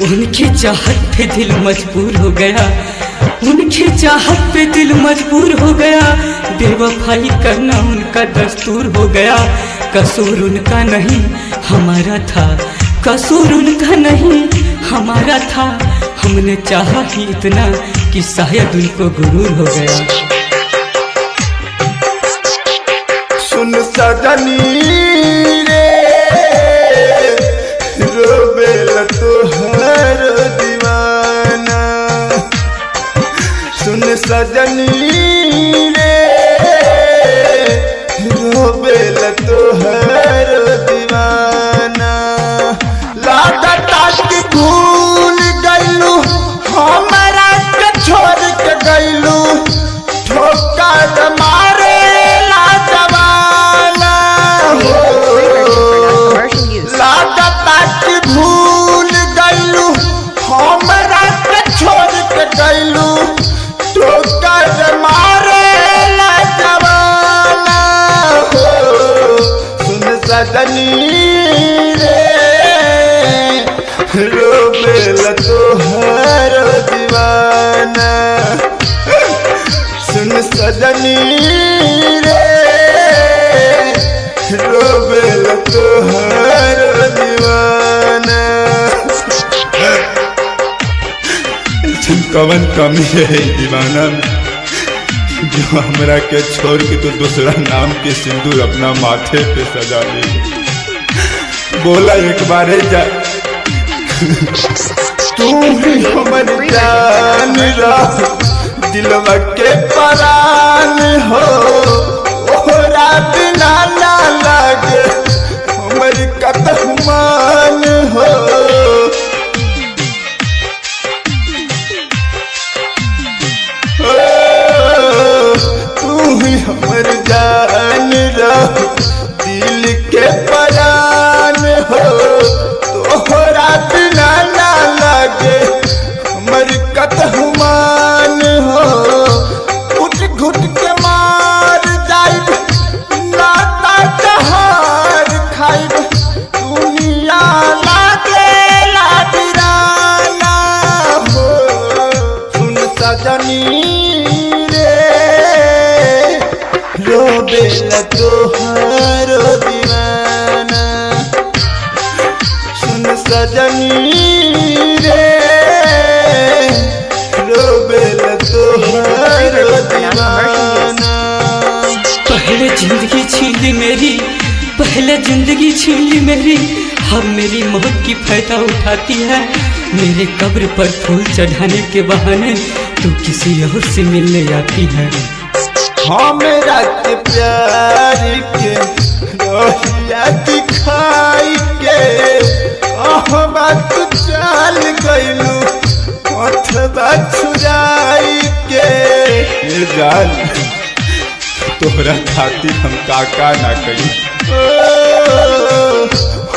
उनकी चाहत पे दिल मजबूर हो गया, उनकी चाहत पे दिल मजबूर हो गया। बेवफाई करना उनका दस्तूर हो गया। कसूर उनका नहीं हमारा था, कसूर उनका नहीं हमारा था। हमने चाहा ही इतना कि शायद उनको गुरूर हो गया। सुन सजनी रे रोबेल तोहर दीवाना, सुन सजनी रे रोबेल तोहर दीवाना। लागता कि भूल गइलू हमरा के छोड़ के गइलू, ठोकर मारे ला जवाना हो। लागता कि भूल गइलू हमरा के छोड़ के गइलू, ठोकर मारे ला जवाना हो। सुन सजनी रे रोबेल तोहर दीवाना, सुन सजनी रे रोबेल तोहर दीवाना। कवन कमी है दीवाना जो हमरा के छोड़ के तो दूसरा नाम के सिंदूर अपना माथे पे सजा ले। बोला एक बार जा तू ही हमर जान रह, दिलवा के परान हो। ओहरा बिना ना लागे हमर कतहु मान हो। तू ही हमर जान रह, दिल के परान हो। तोहरा बिना ना लागे हमर कतहु मान हो। घुट घुट के मार जाइब नाता जहार खाइब, दुनिया लागे लाडराना हो। सुन सजनी रे रोबेल तोहर दीवाना, सुन सजनी रे रोबेल तोहर दीवाना। पहले जिंदगी छीन ली मेरी, पहले जिंदगी छीन ली मेरी, अब मेरी मौत की फायदा उठाती है। मेरे कब्र पर फूल चढ़ाने के बहाने तू किसी और से मिलने आती है। हमरा के प्यार के रोहिया दिखाई के बात चाल गइलू, अथवा छुराई के। ये जान तोहरा खातिर हम काका ना कही।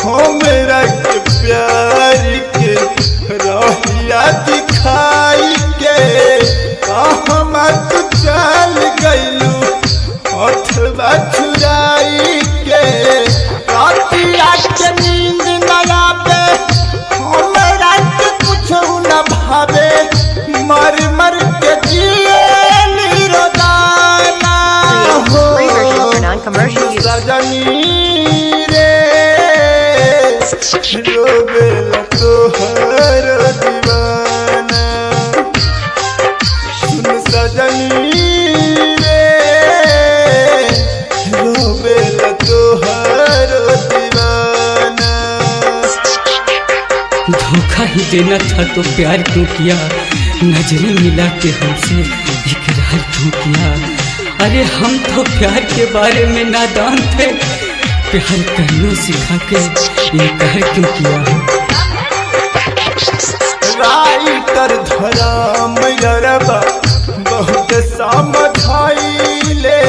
हमरा के प्यार के रोहिया दिखाई के बात चाल गइलू, अथवा छुराई के। रातिया के नींद न आवे, हमरा के कुछ न भावे, मर मर के जिए रोजाना हो। सजनी रे रोबेल तोहर दीवाना, सुन सजनी रे रोबेल तोहर दीवाना। धोखा ही देना था तो प्यार क्यों किया, नजरें मिला के हमसे इकरार क्यों किया। अरे हम तो प्यार के बारे में नादान थे, प्यार करना सिखा के इनकार क्यों किया। राइटर धराम यरबा बहुत समझाइले,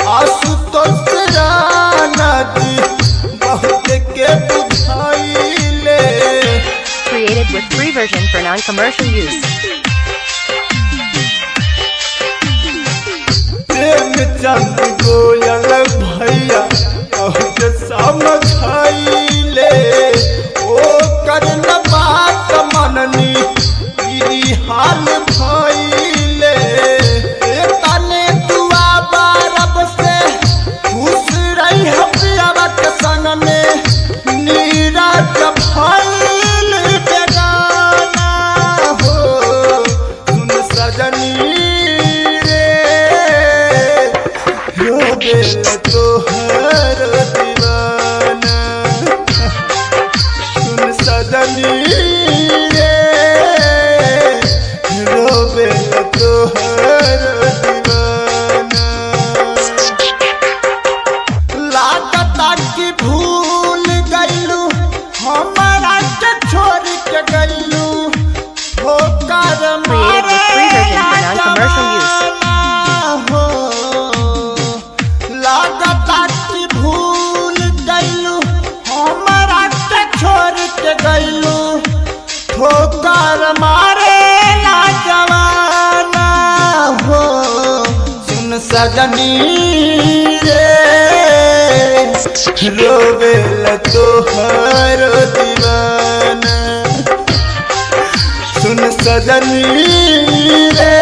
आशुतोष राणा जी बहुत के बुझाइले। Created with free version for non-commercial use. Premchand गोयल भैया बहुत समझाइले, ओ करन बात सजनी रे रोवेला तोहार दीवाना सुन सजनी रे